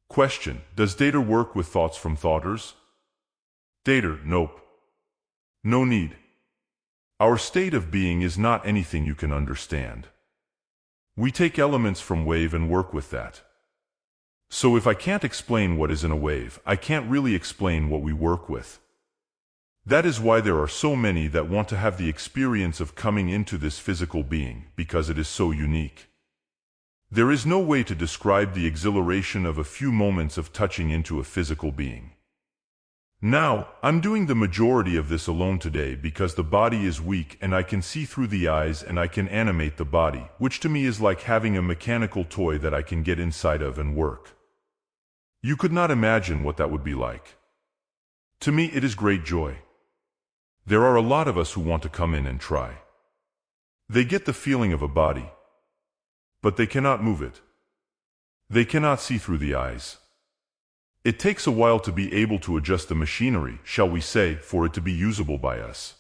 Question: does Datre work with thoughts from thoughters? Datre: nope. No need. Our state of being is not anything you can understand. We take elements from wave and work with that. So if I can't explain what is in a wave, I can't really explain what we work with. That is why there are so many that want to have the experience of coming into this physical being, because it is so unique. There is no way to describe the exhilaration of a few moments of touching into a physical being. Now, I'm doing the majority of this alone today because the body is weak and I can see through the eyes and I can animate the body, which to me is like having a mechanical toy that I can get inside of and work. You could not imagine what that would be like. To me, it is great joy. There are a lot of us who want to come in and try. They get the feeling of a body, but they cannot move it. They cannot see through the eyes. It takes a while to be able to adjust the machinery, shall we say, for it to be usable by us.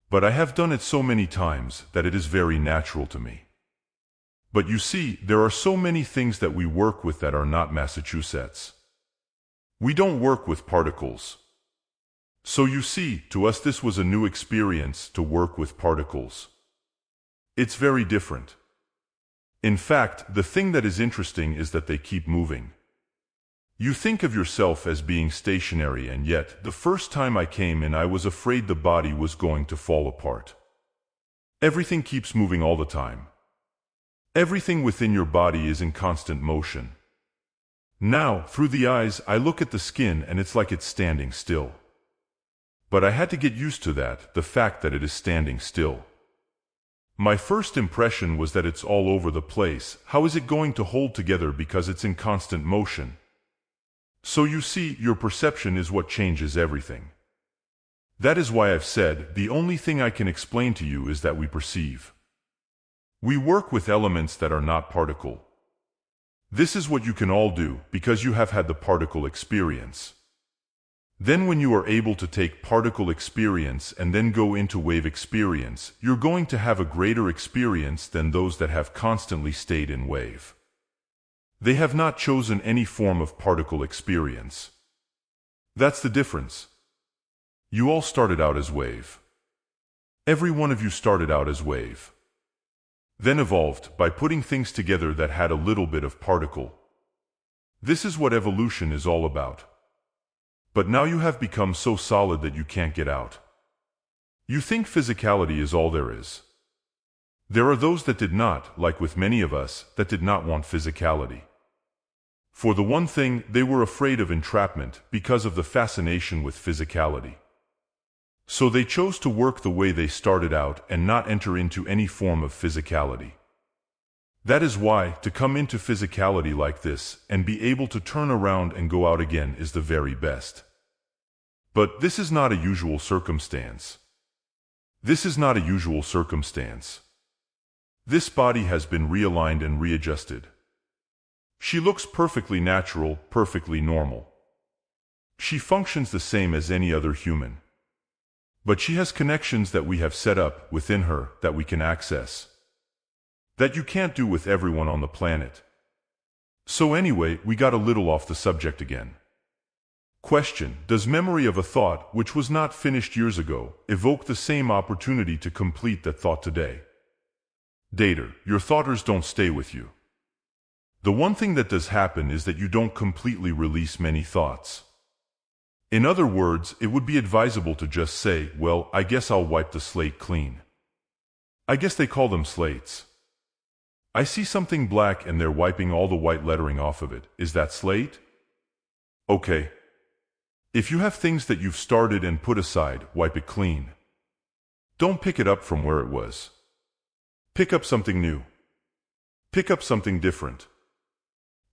But I have done it so many times that it is very natural to me. But you see, there are so many things that we work with that are not Massachusetts. We don't work with particles. So you see, to us this was a new experience to work with particles. It's very different. In fact, the thing that is interesting is that they keep moving. You think of yourself as being stationary, and yet, the first time I came in I was afraid the body was going to fall apart. Everything keeps moving all the time. Everything within your body is in constant motion. Now, through the eyes, I look at the skin and it's like it's standing still. But I had to get used to that, the fact that it is standing still. My first impression was that it's all over the place. How is it going to hold together because it's in constant motion? So you see, your perception is what changes everything. That is why I've said, the only thing I can explain to you is that we perceive. We work with elements that are not particle. This is what you can all do, because you have had the particle experience. Then when you are able to take particle experience and then go into wave experience, you're going to have a greater experience than those that have constantly stayed in wave. They have not chosen any form of particle experience. That's the difference. You all started out as wave. Every one of you started out as wave. Then evolved by putting things together that had a little bit of particle. This is what evolution is all about. But now you have become so solid that you can't get out. You think physicality is all there is. There are those that did not, like with many of us, that did not want physicality. For the one thing, they were afraid of entrapment because of the fascination with physicality. So they chose to work the way they started out and not enter into any form of physicality. That is why, to come into physicality like this and be able to turn around and go out again is the very best. But this is not a usual circumstance. This is not a usual circumstance. This body has been realigned and readjusted. She looks perfectly natural, perfectly normal. She functions the same as any other human. But she has connections that we have set up within her that we can access. That you can't do with everyone on the planet. So anyway, we got a little off the subject again. Question: does memory of a thought which was not finished years ago evoke the same opportunity to complete that thought today? Datre: your thoughters don't stay with you. The one thing that does happen is that you don't completely release many thoughts. In other words, it would be advisable to just say, well, I guess I'll wipe the slate clean. I guess they call them slates. I see something black and they're wiping all the white lettering off of it. Is that slate? Okay. If you have things that you've started and put aside, wipe it clean. Don't pick it up from where it was. Pick up something new. Pick up something different.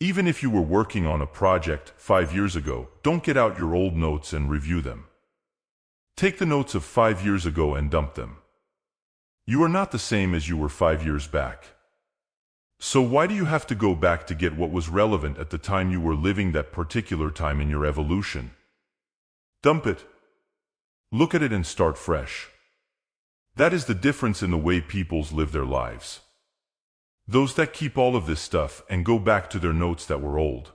Even if you were working on a project 5 years ago, don't get out your old notes and review them. Take the notes of 5 years ago and dump them. You are not the same as you were 5 years back. So why do you have to go back to get what was relevant at the time you were living that particular time in your evolution? Dump it. Look at it and start fresh. That is the difference in the way peoples live their lives. Those that keep all of this stuff and go back to their notes that were old.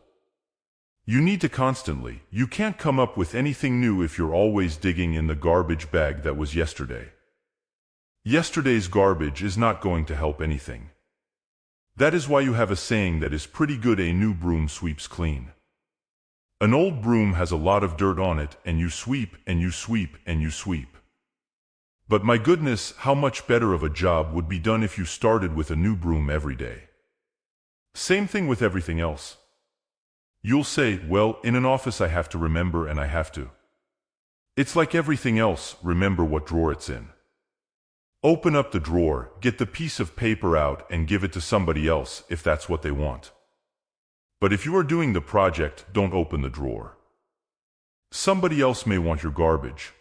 You need to constantly. You can't come up with anything new if you're always digging in the garbage bag that was yesterday. Yesterday's garbage is not going to help anything. That is why you have a saying that is pretty good: a new broom sweeps clean. An old broom has a lot of dirt on it, and you sweep, and you sweep, and you sweep. But my goodness, how much better of a job would be done if you started with a new broom every day. Same thing with everything else. You'll say, well, in an office I have to remember and I have to. It's like everything else, remember what drawer it's in. Open up the drawer, get the piece of paper out and give it to somebody else if that's what they want. But if you are doing the project, don't open the drawer. Somebody else may want your garbage.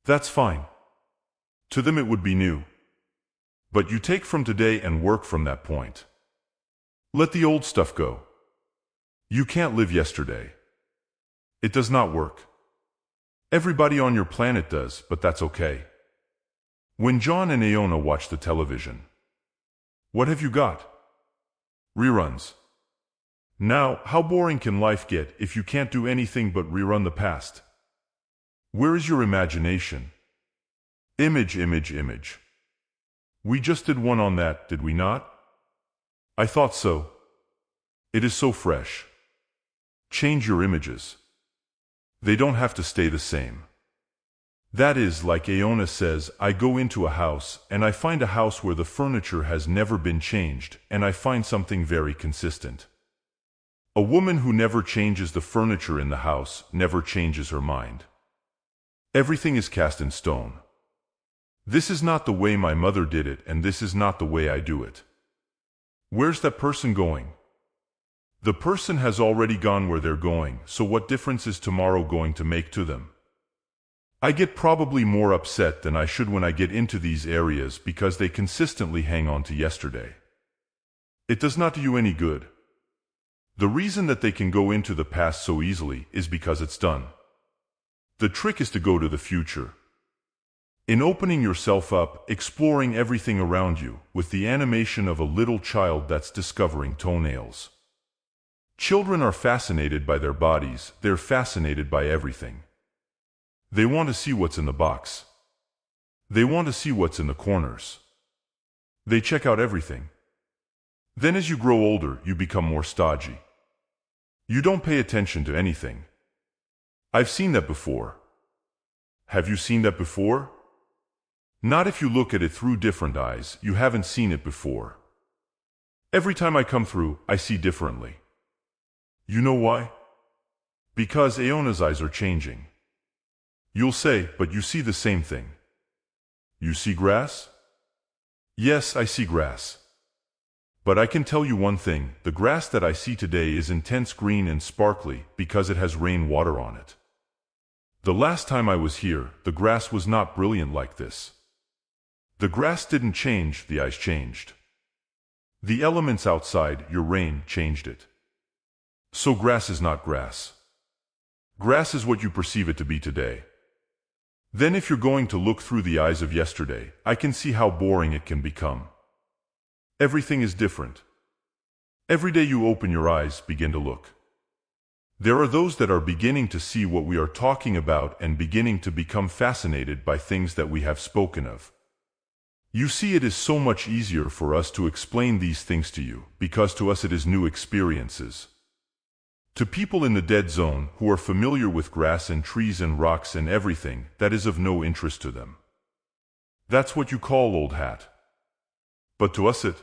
That's fine. To them it would be new. But you take from today and work from that point. Let the old stuff go. You can't live yesterday. It does not work. Everybody on your planet does, but that's okay. When John and Aona watch the television, what have you got? Reruns. Now, how boring can life get if you can't do anything but rerun the past? Where is your imagination? Image, image, image. We just did one on that, did we not? I thought so. It is so fresh. Change your images. They don't have to stay the same. That is, like Aona says, I go into a house, and I find a house where the furniture has never been changed, and I find something very consistent. A woman who never changes the furniture in the house never changes her mind. Everything is cast in stone. This is not the way my mother did it, and this is not the way I do it. Where's that person going? The person has already gone where they're going, so what difference is tomorrow going to make to them? I get probably more upset than I should when I get into these areas because they consistently hang on to yesterday. It does not do you any good. The reason that they can go into the past so easily is because it's done. The trick is to go to the future. In opening yourself up, exploring everything around you, with the animation of a little child that's discovering toenails. Children are fascinated by their bodies, they're fascinated by everything. They want to see what's in the box. They want to see what's in the corners. They check out everything. Then as you grow older, you become more stodgy. You don't pay attention to anything. I've seen that before. Have you seen that before? Not if you look at it through different eyes, you haven't seen it before. Every time I come through, I see differently. You know why? Because Aona's eyes are changing. You'll say, but you see the same thing. You see grass? Yes, I see grass. But I can tell you one thing, the grass that I see today is intense green and sparkly because it has rainwater on it. The last time I was here, the grass was not brilliant like this. The grass didn't change, the ice changed. The elements outside, your rain, changed it. So grass is not grass. Grass is what you perceive it to be today. Then if you're going to look through the eyes of yesterday, I can see how boring it can become. Everything is different. Every day you open your eyes, begin to look. There are those that are beginning to see what we are talking about and beginning to become fascinated by things that we have spoken of. You see, it is so much easier for us to explain these things to you, because to us it is new experiences. To people in the dead zone, who are familiar with grass and trees and rocks and everything, that is of no interest to them. That's what you call old hat. But to us it